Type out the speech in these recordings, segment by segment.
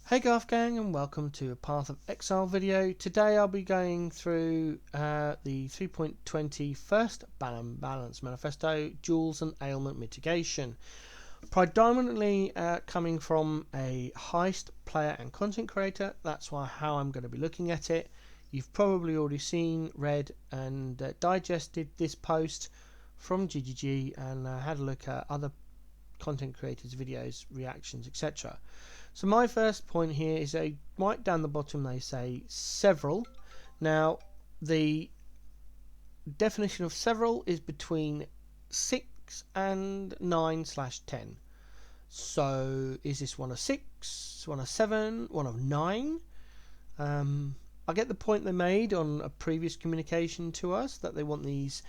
Hey Garth Gang, and welcome to a Path of Exile video. Today I'll be going through the 3.20 first balance manifesto, duels and ailment mitigation. Predominantly coming from a Heist player and content creator. That's how I'm going to be looking at it. You've probably already seen, read and digested this post from GGG and had a look at other content creators' videos, reactions, etc. So my first point here is right down the bottom they say several. Now the definition of several is between 6 and 9/10. So is this one of 6, one of 7, one of 9? I get the point they made on a previous communication to us that they want these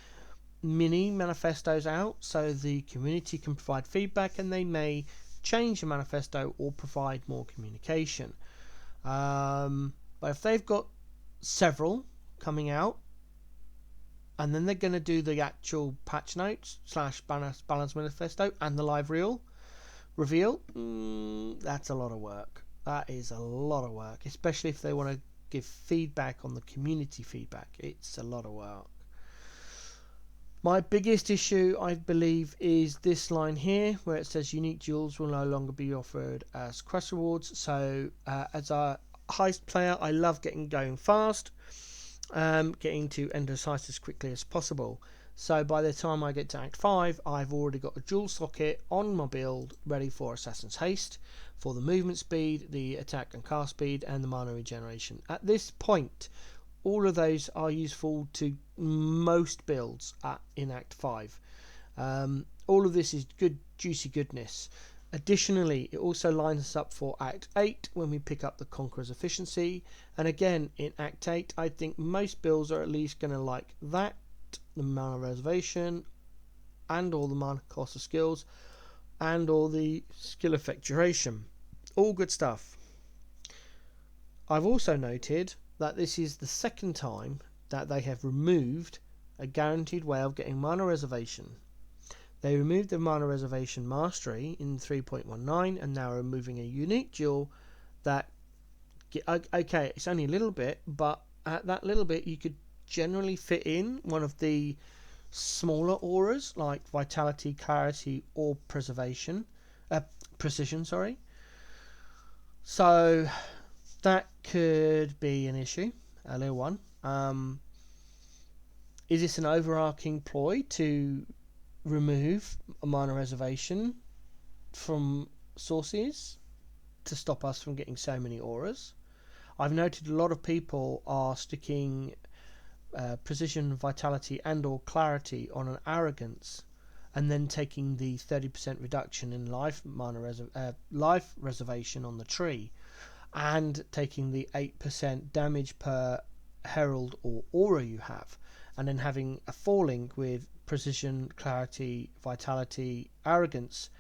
mini manifestos out so the community can provide feedback and they may change the manifesto or provide more communication. But if they've got several coming out and then they're going to do the actual patch notes / balance manifesto and the live reveal, that's a lot of work. That is a lot of work, especially if they want to give feedback on the community feedback. It's a lot of work. My biggest issue, I believe, is this line here where it says unique duels will no longer be offered as quest rewards. So as a Heist player, I love getting going fast, getting to Ender's Heist as quickly as possible. So by the time I get to Act 5, I've already got a dual socket on my build ready for Assassin's Haste, for the movement speed, the attack and cast speed, and the mana regeneration. At this point, all of those are useful to most builds in Act 5. All of this is good, juicy goodness. Additionally, it also lines us up for Act 8 when we pick up the Conqueror's Efficiency. And again, in Act 8, I think most builds are at least going to like that, the mana reservation, and all the mana cost of skills, and all the skill effect duration. All good stuff. I've also noted that this is the second time that they have removed a guaranteed way of getting mana reservation. They removed the mana reservation mastery in 3.19 and now are removing a unique duel that, okay, it's only a little bit, but at that little bit you could generally fit in one of the smaller auras like vitality, clarity or precision. So that could be an issue, a little one. Is this an overarching ploy to remove a mana reservation from sources to stop us from getting so many auras? I've noted a lot of people are sticking precision, vitality and or clarity on an arrogance and then taking the 30% reduction in life reservation on the tree and taking the 8% damage per herald or aura you have, and then having a falling with precision, clarity, vitality, arrogance,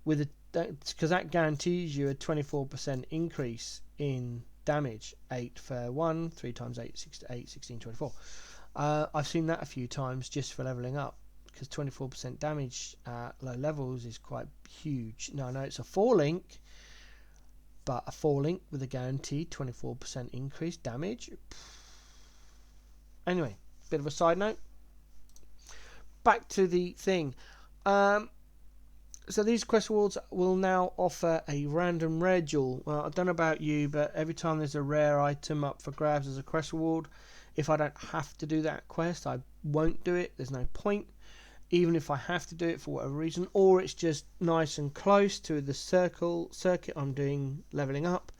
with because that guarantees you a 24% increase in damage. 8 for 1, 3 times 8, 6 to 8, 16, 24. I've seen that a few times just for leveling up, because 24% damage at low levels is quite huge. Now I know it's a 4 link, but a 4 link with a guaranteed 24% increased damage. Anyway, bit of a side note. Back to the thing. So these quest rewards will now offer a random rare duel. Well, I don't know about you, but every time there's a rare item up for grabs as a quest reward, if I don't have to do that quest, I won't do it. There's no point. Even if I have to do it for whatever reason, or it's just nice and close to the circuit I'm doing leveling up,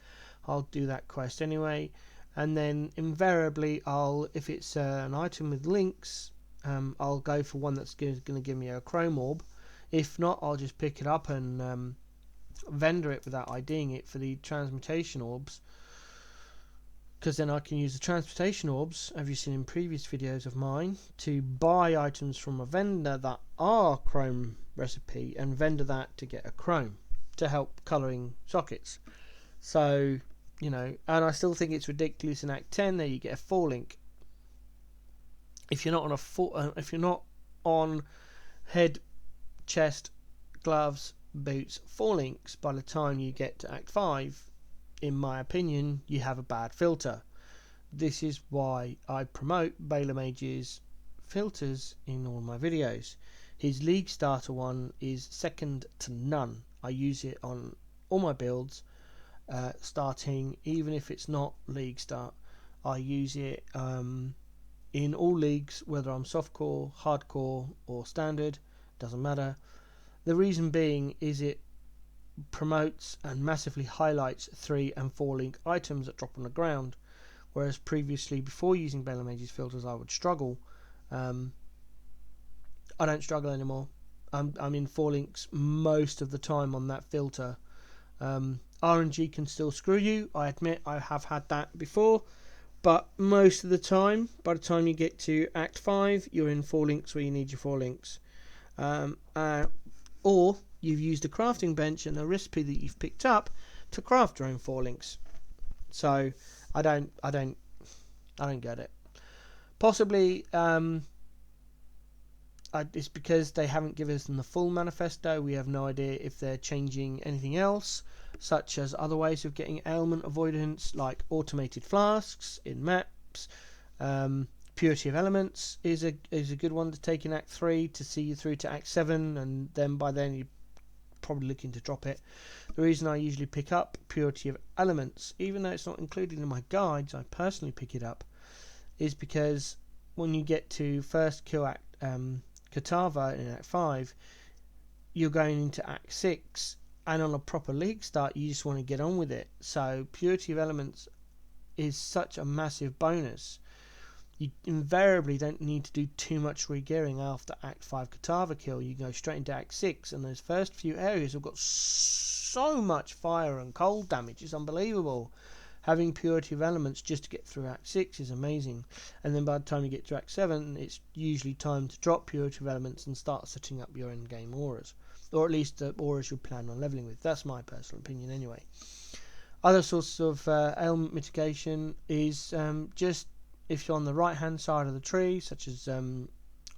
I'll do that quest anyway. And then invariably, if it's an item with links, I'll go for one that's going to give me a chrome orb. If not, I'll just pick it up and vendor it without IDing it for the transmutation orbs, because then I can use the transportation orbs, as you've seen in previous videos of mine, to buy items from a vendor that are chrome recipe and vendor that to get a chrome to help colouring sockets. So, and I still think it's ridiculous in Act 10 that you get a 4 link. If you're not on head, chest, gloves, boots, 4 links by the time you get to Act 5, in my opinion, you have a bad filter. This is why I promote Baylor Mage's filters in all my videos. His League Starter one is second to none. I use it on all my builds, starting, even if it's not League Start. I use it in all leagues, whether I'm softcore, hardcore or standard, doesn't matter. The reason being is it promotes and massively highlights 3 and 4 link items that drop on the ground, whereas previously, before using Baylor Mage's filters, I would struggle. I don't struggle anymore. I'm in 4 links most of the time on that filter. RNG can still screw you, I admit. I have had that before, but most of the time, by the time you get to Act 5, you're in 4 links where you need your 4 links. Or you've used a crafting bench and a recipe that you've picked up to craft your own 4 links. So I don't get it. Possibly it's because they haven't given us the full manifesto. We have no idea if they're changing anything else, such as other ways of getting ailment avoidance, like automated flasks in maps. Purity of Elements is a good one to take in Act 3 to see you through to Act 7, and then by then you're probably looking to drop it. The reason I usually pick up Purity of Elements, even though it's not included in my guides, I personally pick it up, is because when you get to first kill Act Katava in Act 5, you're going into Act 6, and on a proper league start you just want to get on with it. So Purity of Elements is such a massive bonus. You invariably don't need to do too much regearing after Act 5 Katava kill. You go straight into Act 6, and those first few areas have got so much fire and cold damage, it's unbelievable. Having Purity of Elements just to get through Act 6 is amazing. And then by the time you get to Act 7, it's usually time to drop Purity of Elements and start setting up your end-game auras. Or at least the auras you plan on leveling with. That's my personal opinion anyway. Other sorts of ailment mitigation is just if you're on the right-hand side of the tree, such as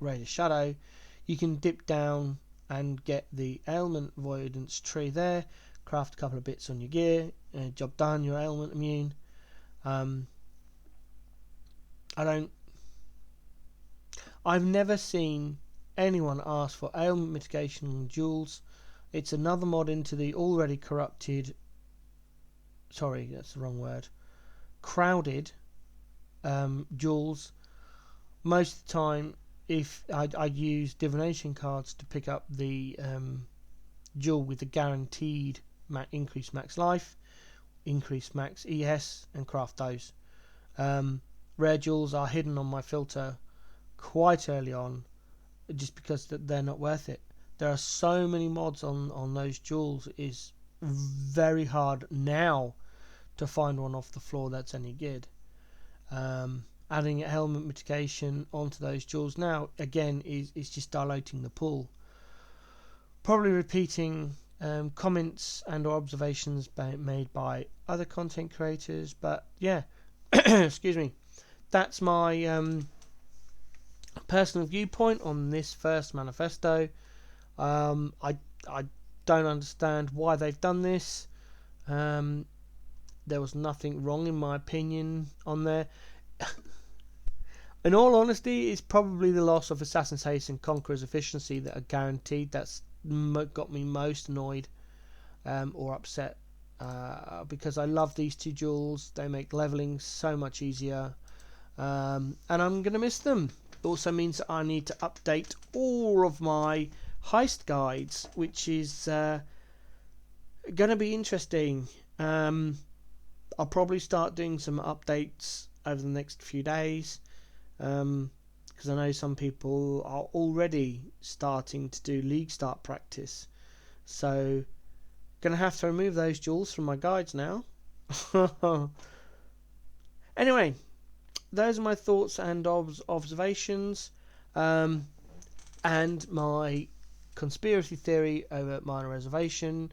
Raid of Shadow, you can dip down and get the ailment avoidance tree there, craft a couple of bits on your gear, job done, you're ailment immune. I've never seen anyone ask for ailment mitigation on duels. It's another mod into the already corrupted, sorry, that's the wrong word, crowded duels. Most of the time, if I use divination cards to pick up the duel with the guaranteed increased max life, increased max ES, and craft those. Rare duels are hidden on my filter quite early on, just because they're not worth it. There are so many mods on those duels. It is very hard now to find one off the floor that's any good. Adding ailment mitigation onto those duels now, again, is just dilating the pool. Probably repeating comments and or observations made by other content creators, but yeah, excuse me, that's my personal viewpoint on this first manifesto. I don't understand why they've done this. There was nothing wrong, in my opinion, on there. In all honesty, it's probably the loss of Assassin's Haste and Conqueror's efficiency that are guaranteed that's got me most annoyed or upset, because I love these two duels. They make leveling so much easier, and I'm going to miss them. It also means that I need to update all of my heist guides, which is going to be interesting. I'll probably start doing some updates over the next few days, because I know some people are already starting to do league start practice, so gonna have to remove those duels from my guides now. Anyway, those are my thoughts and observations, and my conspiracy theory over minor reservation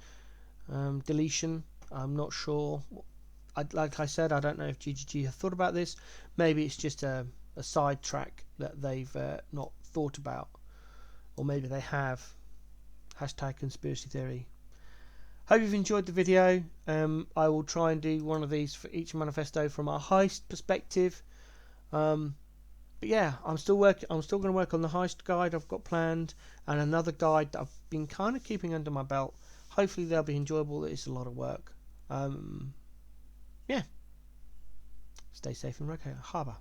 deletion. I'm not sure. Like I said, I don't know if GGG have thought about this. Maybe it's just a side track that they've not thought about, or maybe they have. Hashtag conspiracy theory. Hope you've enjoyed the video. I will try and do one of these for each manifesto from a heist perspective. But yeah, I'm still going to work on the heist guide I've got planned, and another guide that I've been kind of keeping under my belt. Hopefully they'll be enjoyable. It's a lot of work. Yeah. Stay safe in Roco Harbour.